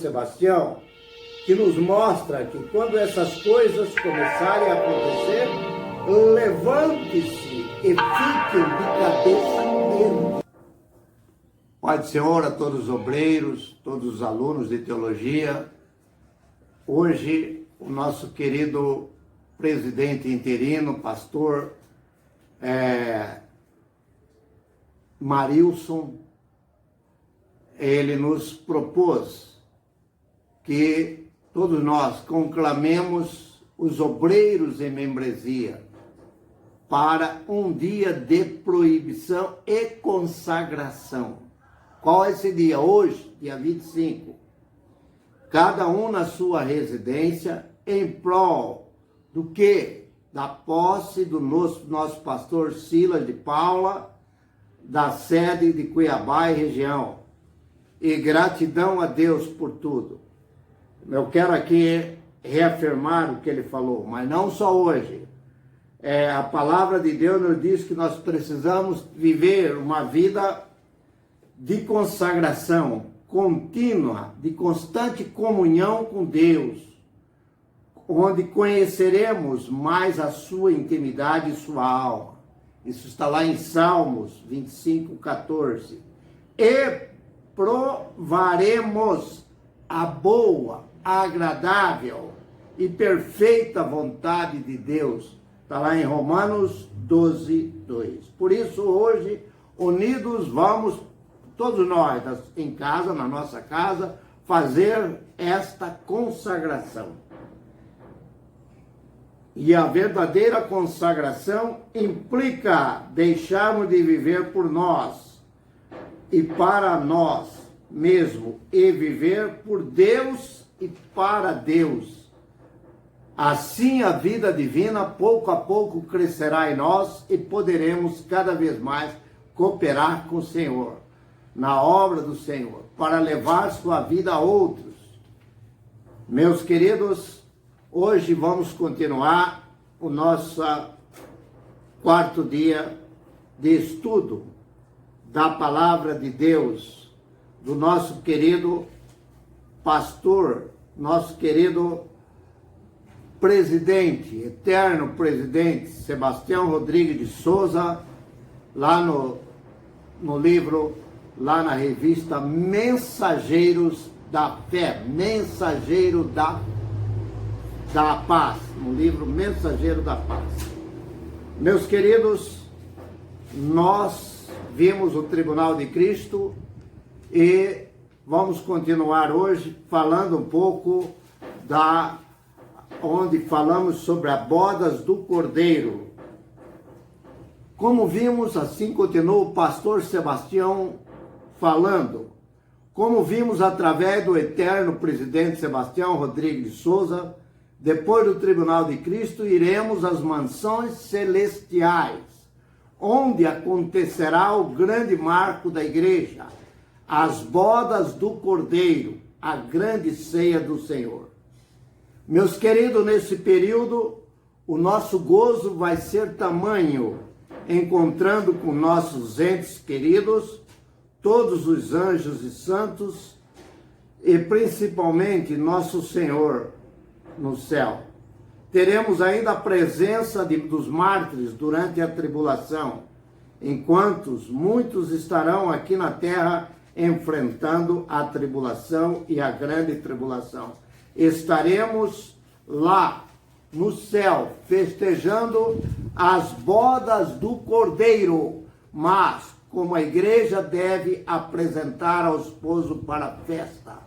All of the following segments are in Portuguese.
Sebastião, que nos mostra que quando essas coisas começarem a acontecer, levante-se e fiquem de cabeça erguida. Pai do Senhor, a todos os obreiros, todos os alunos de teologia, hoje o nosso querido presidente interino, pastor Marilson, ele nos propôs que todos nós conclamemos os obreiros em membresia para um dia de proibição e consagração. Qual é esse dia? Hoje, dia 25. Cada um na sua residência, em prol do quê? Da posse do nosso pastor Silas de Paula, da sede de Cuiabá e região. E gratidão a Deus por tudo. Eu quero aqui reafirmar o que ele falou, mas não só hoje. A palavra de Deus nos diz que nós precisamos viver uma vida de consagração contínua, de constante comunhão com Deus, onde conheceremos mais a sua intimidade e sua alma. Isso está lá em Salmos 25:14. E provaremos a boa, agradável e perfeita vontade de Deus. Está lá em Romanos 12:2. Por isso, hoje, unidos, vamos, todos nós, em casa, na nossa casa, fazer esta consagração. E a verdadeira consagração implica deixarmos de viver por nós e para nós mesmo, e viver por Deus e para Deus. Assim a vida divina, pouco a pouco, crescerá em nós e poderemos cada vez mais cooperar com o Senhor, na obra do Senhor, para levar sua vida a outros. Meus queridos, hoje vamos continuar o nosso quarto dia de estudo da palavra de Deus, do nosso querido pastor, nosso querido presidente, eterno presidente, Sebastião Rodrigues de Souza, lá no livro, lá na revista Mensageiros da Fé, Mensageiro da Paz, no livro Mensageiro da Paz. Meus queridos, nós vimos o Tribunal de Cristo e vamos continuar hoje falando um pouco onde falamos sobre as bodas do Cordeiro. Como vimos, assim continuou o pastor Sebastião falando, como vimos através do eterno presidente Sebastião Rodrigues de Souza, depois do Tribunal de Cristo, iremos às mansões celestiais, onde acontecerá o grande marco da igreja, as bodas do Cordeiro, a grande ceia do Senhor. Meus queridos, nesse período, o nosso gozo vai ser tamanho, encontrando com nossos entes queridos, todos os anjos e santos, e principalmente nosso Senhor no céu. Teremos ainda a presença dos mártires durante a tribulação, enquanto muitos estarão aqui na terra enfrentando a tribulação e a grande tribulação. Estaremos lá no céu festejando as bodas do Cordeiro, mas como a igreja deve apresentar ao esposo para a festa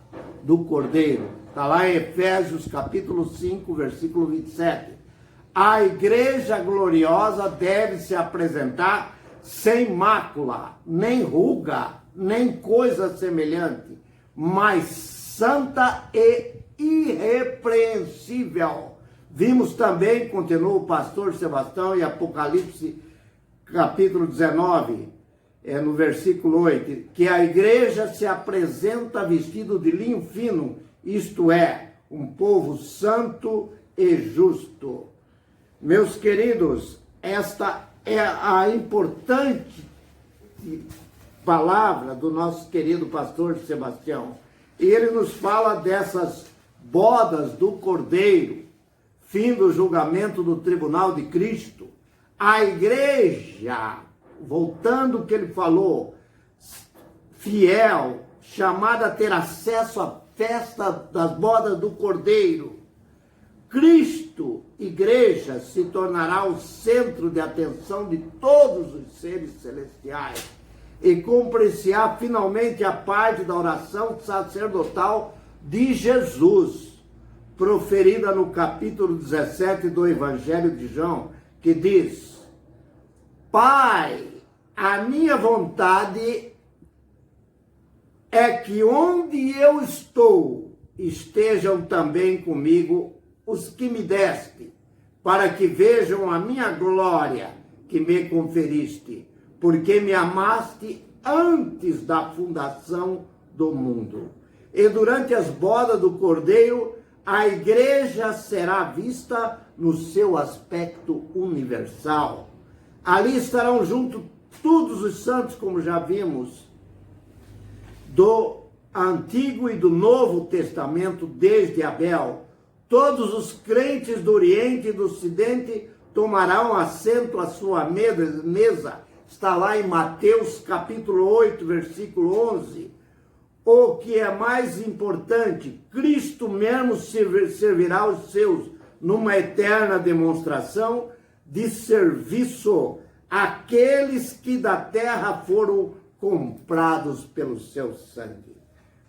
do Cordeiro. Está lá em Efésios capítulo 5, versículo 27. A igreja gloriosa deve se apresentar sem mácula, nem ruga, nem coisa semelhante, mas santa e irrepreensível. Vimos também, continua o pastor Sebastião, em Apocalipse capítulo 19, no versículo 8, que a igreja se apresenta vestido de linho fino, isto é, um povo santo e justo. Meus queridos, esta é a importante palavra do nosso querido pastor Sebastião. E ele nos fala dessas bodas do Cordeiro, fim do julgamento do tribunal de Cristo. A igreja, voltando ao que ele falou, fiel, chamada a ter acesso à festa das bodas do Cordeiro. Cristo, igreja, se tornará o centro de atenção de todos os seres celestiais e cumprir-se-á finalmente a parte da oração sacerdotal de Jesus, proferida no capítulo 17 do Evangelho de João, que diz: Pai, a minha vontade é que onde eu estou, estejam também comigo os que me deste, para que vejam a minha glória que me conferiste, porque me amaste antes da fundação do mundo. E durante as bodas do Cordeiro, a igreja será vista no seu aspecto universal. Ali estarão juntos todos os santos, como já vimos, do Antigo e do Novo Testamento, desde Abel. Todos os crentes do Oriente e do Ocidente tomarão assento à sua mesa. Está lá em Mateus capítulo 8, versículo 11. O que é mais importante, Cristo mesmo servirá os seus numa eterna demonstração de serviço àqueles que da terra foram comprados pelo seu sangue.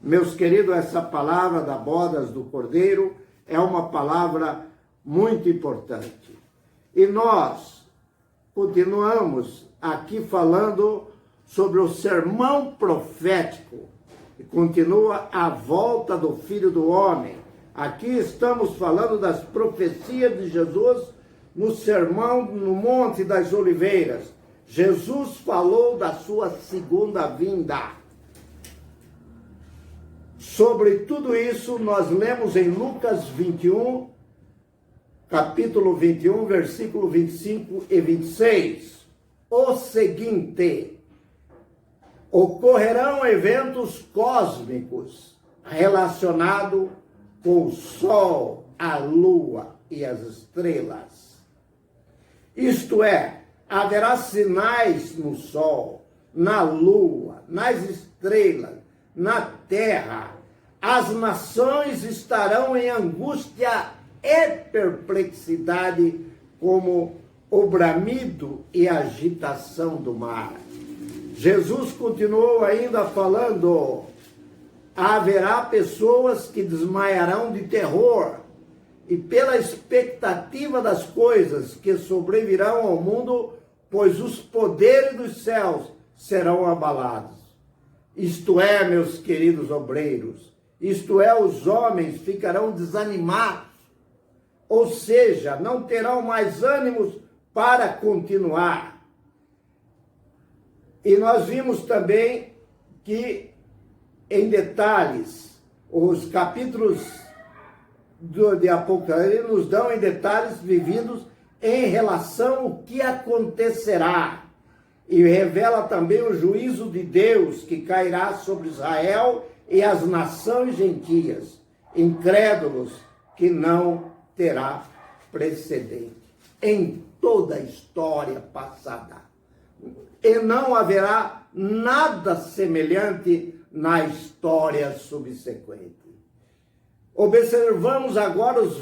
Meus queridos, essa palavra da bodas do Cordeiro é uma palavra muito importante. E nós continuamos aqui falando sobre o sermão profético, e continua a volta do Filho do Homem. Aqui estamos falando das profecias de Jesus no sermão no Monte das Oliveiras. Jesus falou da sua segunda vinda. Sobre tudo isso, nós lemos em Lucas 21, capítulo 21, versículo 25 e 26. O seguinte: ocorrerão eventos cósmicos relacionados com o Sol, a Lua e as estrelas. Isto é, haverá sinais no Sol, na Lua, nas estrelas, na Terra. As nações estarão em angústia e perplexidade, como o bramido e agitação do mar. Jesus continuou ainda falando: haverá pessoas que desmaiarão de terror e pela expectativa das coisas que sobrevirão ao mundo, pois os poderes dos céus serão abalados. Isto é, meus queridos obreiros, isto é, os homens ficarão desanimados, ou seja, não terão mais ânimos para continuar. E nós vimos também que, em detalhes, os capítulos de Apocalipse nos dão em detalhes vividos em relação ao que acontecerá. E revela também o juízo de Deus que cairá sobre Israel e as nações gentias, incrédulos, que não terá precedente em toda a história passada. E não haverá nada semelhante na história subsequente. Observamos agora os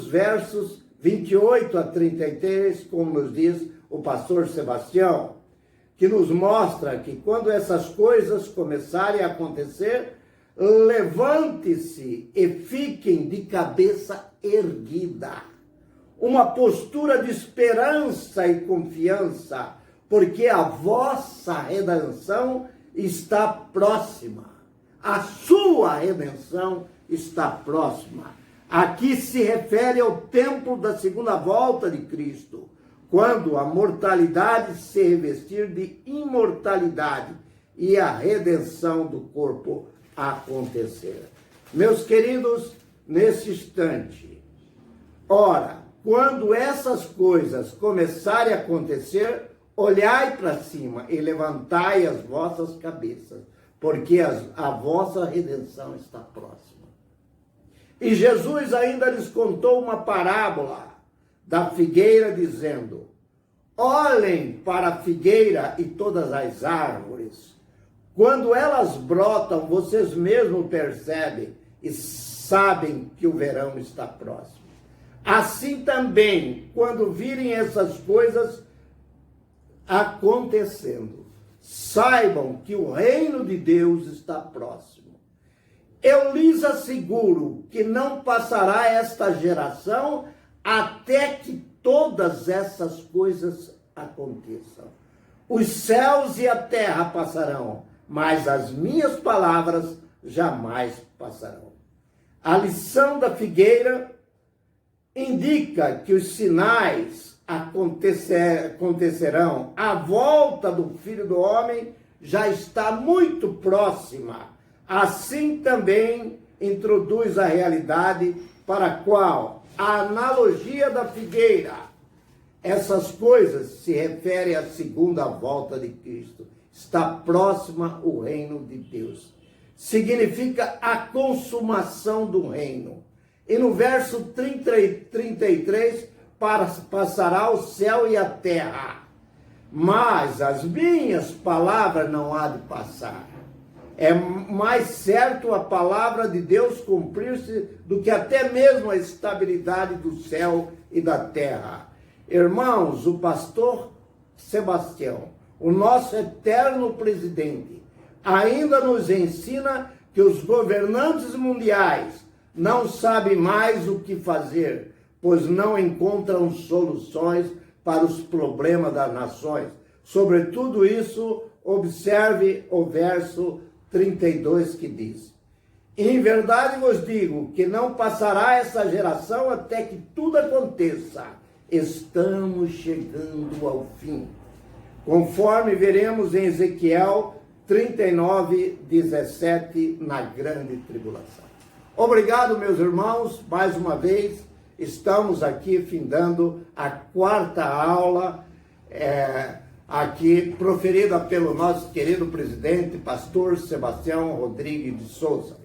versos 28 a 33, como nos diz o pastor Sebastião, que nos mostra que quando essas coisas começarem a acontecer, levante-se e fiquem de cabeça erguida. Uma postura de esperança e confiança, porque a vossa redenção está próxima. A sua redenção está próxima. Aqui se refere ao tempo da segunda volta de Cristo, quando a mortalidade se revestir de imortalidade e a redenção do corpo acontecer. Meus queridos, nesse instante, ora, quando essas coisas começarem a acontecer, olhai para cima e levantai as vossas cabeças, porque a vossa redenção está próxima. E Jesus ainda lhes contou uma parábola da figueira, dizendo: olhem para a figueira e todas as árvores. Quando elas brotam, vocês mesmos percebem e sabem que o verão está próximo. Assim também, quando virem essas coisas acontecendo, saibam que o reino de Deus está próximo. Eu lhes asseguro que não passará esta geração até que todas essas coisas aconteçam. Os céus e a terra passarão, mas as minhas palavras jamais passarão. A lição da figueira indica que os sinais acontecerão. A volta do Filho do Homem já está muito próxima. Assim também introduz a realidade para a qual a analogia da figueira. Essas coisas se referem à segunda volta de Cristo. Está próxima o reino de Deus. Significa a consumação do reino. E no verso 33, passará o céu e a terra, mas as minhas palavras não há de passar. É mais certo a palavra de Deus cumprir-se do que até mesmo a estabilidade do céu e da terra. Irmãos, o pastor Sebastião, o nosso eterno presidente, ainda nos ensina que os governantes mundiais não sabem mais o que fazer, pois não encontram soluções para os problemas das nações. Sobre tudo isso, observe o verso 32 que diz: em verdade vos digo que não passará essa geração até que tudo aconteça. Estamos chegando ao fim. Conforme veremos em Ezequiel 39:17, na grande tribulação. Obrigado, meus irmãos, mais uma vez. Estamos aqui findando a quarta aula aqui proferida pelo nosso querido presidente, pastor Sebastião Rodrigues de Souza.